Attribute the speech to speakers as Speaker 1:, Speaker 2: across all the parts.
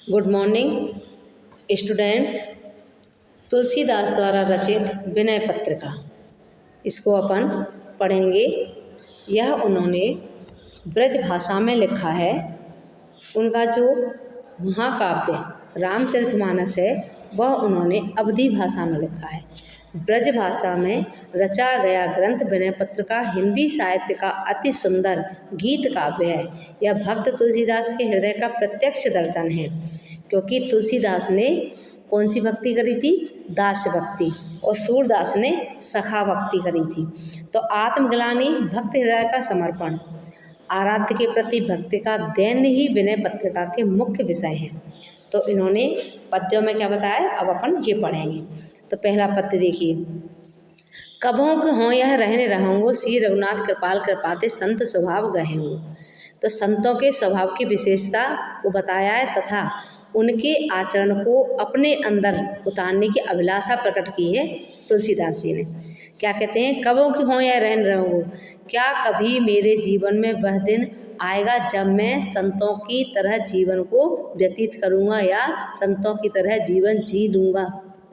Speaker 1: Good morning students. Tulsidas द्वारा रचित विनय पत्रिका, इसको अपन पढ़ेंगे। यह उन्होंने ब्रज भाषा में लिखा है। उनका जो महाकाव्य रामचरितमानस है वह उन्होंने अवधी भाषा में लिखा है। ब्रज भाषा में रचा गया ग्रंथ विनय पत्रिका हिंदी साहित्य का अति सुंदर गीत काव्य है। यह भक्त तुलसीदास के हृदय का प्रत्यक्ष दर्शन है, क्योंकि तुलसीदास ने कौन सी भक्ति करी थी? दास भक्ति। और सूरदास ने सखा भक्ति करी थी। तो आत्मग्लानि, भक्त हृदय का समर्पण, आराध्य के प्रति भक्ति का दैन्य ही विनय पत्रिका के मुख्य विषय हैं। तो इन्होंने पद्यों में क्या बताया, अब अपन ये पढ़ेंगे। तो पहला पद्य देखिए। कबों के हों यह रहने रहूँगो, श्री रघुनाथ कृपाल कृपाते संत स्वभाव गहेंगो। तो संतों के स्वभाव की विशेषता को बताया है तथा उनके आचरण को अपने अंदर उतारने की अभिलाषा प्रकट की है तुलसीदास जी ने। क्या कहते हैं? कबों की हों या रहन रहूँगो, क्या कभी मेरे जीवन में वह दिन आएगा जब मैं संतों की तरह जीवन को व्यतीत करूँगा या संतों की तरह जीवन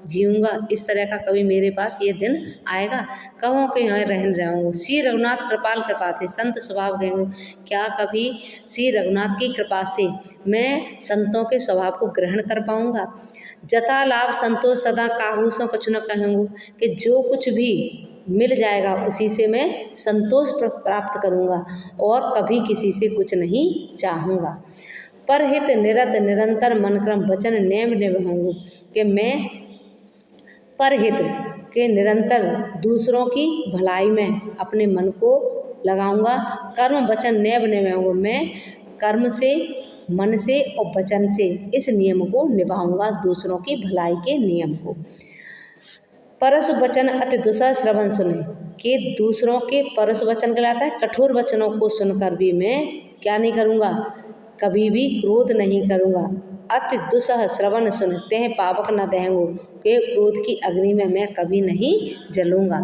Speaker 1: जीऊँगा। इस तरह का कभी मेरे पास ये दिन आएगा। कबों के यहाँ रहन रहूँगो, श्री रघुनाथ कृपाल कृपाते संत स्वभाव गहेंगो। क्या कभी श्री रघुनाथ की कृपा से मैं संतों के स्वभाव को ग्रहण कर पाऊँगा। जता लाभ संतोष सदा काहू सो कछु न कहेंगो, कि जो कुछ भी मिल जाएगा उसी से मैं संतोष प्राप्त करूँगा और कभी किसी से कुछ नहीं चाहूँगा। परहित निरत निरंतर मन क्रम वचन नेम निभाऊँगो, कि मैं परहित के निरंतर दूसरों की भलाई में अपने मन को लगाऊंगा। कर्म वचन नैव निभाऊंगा, मैं कर्म से, मन से और वचन से इस नियम को निभाऊंगा, दूसरों की भलाई के नियम को। परस वचन अति दुसह श्रवण सुने, कि दूसरों के परस वचन कहलाता है कठोर वचनों को सुनकर भी मैं क्या नहीं करूँगा, कभी भी क्रोध नहीं करूँगा। अति दुसह श्रवण सुनते हैं पावक न देंगो, के क्रोध की अग्नि में मैं कभी नहीं जलूँगा।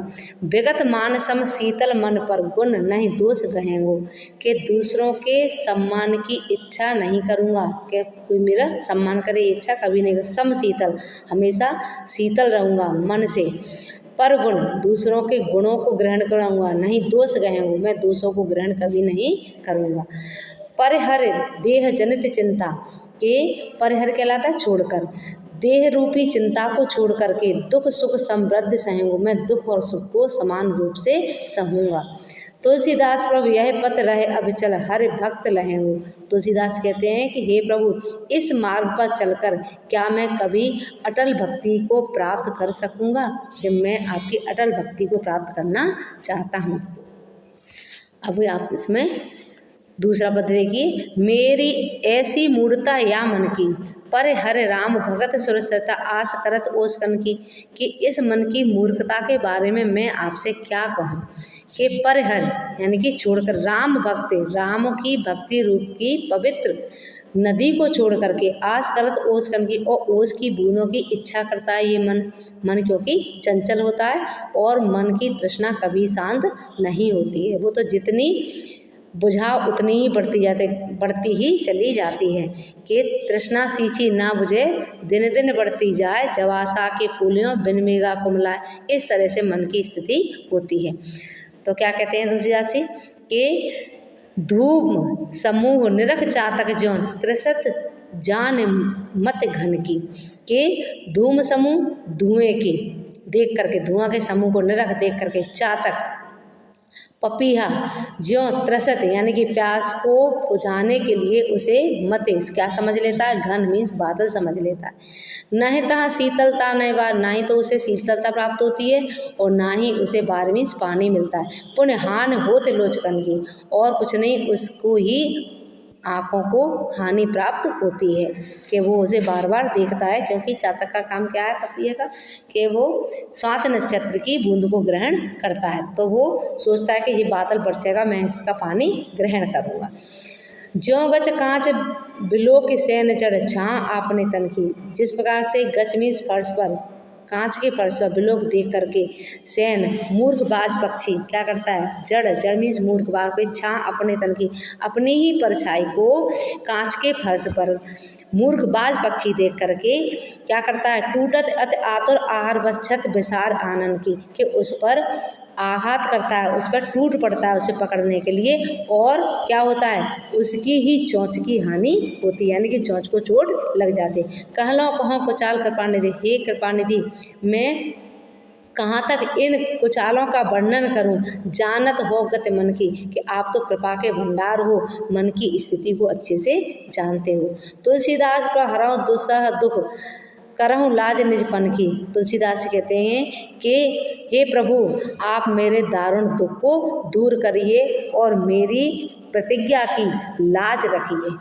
Speaker 1: विगत मान सम शीतल मन पर गुण नहीं दोष गहेंगो, के दूसरों के सम्मान की इच्छा नहीं करूँगा, कि कोई मेरा सम्मान करे ये इच्छा कभी नहीं। सम शीतल, हमेशा शीतल रहूँगा मन से। पर गुण, दूसरों के गुणों को ग्रहण करूँगा। नहीं दोष गहेंगो, मैं दोषों को ग्रहण कभी नहीं करूँगा। परिहर देह जनित चिंता, के परिहर कहलाता है छोड़कर, देह रूपी चिंता को छोड़ करके दुख सुख समृद्धि सहूँगा, मैं दुख और सुख को समान रूप से सहूँगा। तुलसीदास प्रभु यह पथ रहे अभिचल हरि भक्त लहेंगो। तुलसीदास कहते हैं कि हे प्रभु, इस मार्ग पर चलकर क्या मैं कभी अटल भक्ति को प्राप्त कर सकूँगा, कि मैं आपकी अटल भक्ति को प्राप्त करना चाहता हूँ। अब आप इसमें दूसरा पद देखिए। मेरी ऐसी मूढ़ता या मन की, पर हरे राम भगत सुरसता आस करत ओस कन की, कि इस मन की मूर्खता के बारे में मैं आपसे क्या कहूँ, कि पर हर यानी कि छोड़कर, राम भक्त, राम की भक्ति रूप की पवित्र नदी को छोड़ करके आस करत ओस कन की, और ओस की बूंदों की इच्छा करता है ये मन क्योंकि चंचल होता है और मन की तृष्णा कभी शांत नहीं होती है। वो तो जितनी बुझाओ उतनी ही बढ़ती ही चली जाती है, कि तृष्णा सींची ना बुझे दिन दिन बढ़ती जाए, जब आशा के फूलियों बिन मेघा कुमलाए। इस तरह से मन की स्थिति होती है। तो क्या कहते हैं तुलसीदास जी, कि धूम समूह निरख चातक ज्यों त्रिसत जान मत घन की, के धूम समूह धुएं के देख करके, धुआं के समूह को निरख देख करके, चातक पपीहा ज्यों त्रसत यानी कि प्यास को बुझाने के लिए उसे मते क्या समझ लेता है, घन मीन्स बादल समझ लेता है। न ही तहाँ शीतलता न बार, ना ही तो उसे शीतलता प्राप्त होती है और ना ही उसे बार मीन्स पानी मिलता है। पुण्य हान होते लोचकन की, और कुछ नहीं उसको ही आँखों को हानि प्राप्त होती है, कि वो उसे बार बार देखता है, क्योंकि चातक का काम क्या है पपीहे का, कि वो स्वाति नक्षत्र की बूंद को ग्रहण करता है। तो वो सोचता है कि ये बादल बरसेगा, मैं इसका पानी ग्रहण करूँगा। ज्यों गच कांच बिलो के सैन जड़ छाँ आपने तन की, जिस प्रकार से गच मीन्स फर्श पर कांच के फर्श पर बिलोक देख करके सैन मूर्खबाज पक्षी क्या करता है, जड़ मीन्स मूर्खबाज पे छा अपने तन की, अपनी ही परछाई को कांच के फर्श पर मूर्खबाज पक्षी देख करके क्या करता है, टूटत अति आतुर आहार वक्षत विसार आनंद की, कि उस पर आघात करता है, उस पर टूट पड़ता है उसे पकड़ने के लिए, और क्या होता है, उसकी ही चोंच की हानि होती है, यानी कि चोंच को चोट लग जाती है। कहलो कहो कुचाल कृपानिधि, हे कृपानिधि मैं कहाँ तक इन कुचालों का वर्णन करूं, जानत हो गति मन की, कि आप तो कृपा के भंडार हो, मन की स्थिति को अच्छे से जानते हो। तुलसीदास पर हरऊ दुसह दुख करहूँ लाज निजपन की। तुलसीदास जी कहते हैं कि हे प्रभु आप मेरे दारुण दुख को दूर करिए और मेरी प्रतिज्ञा की लाज रखिए।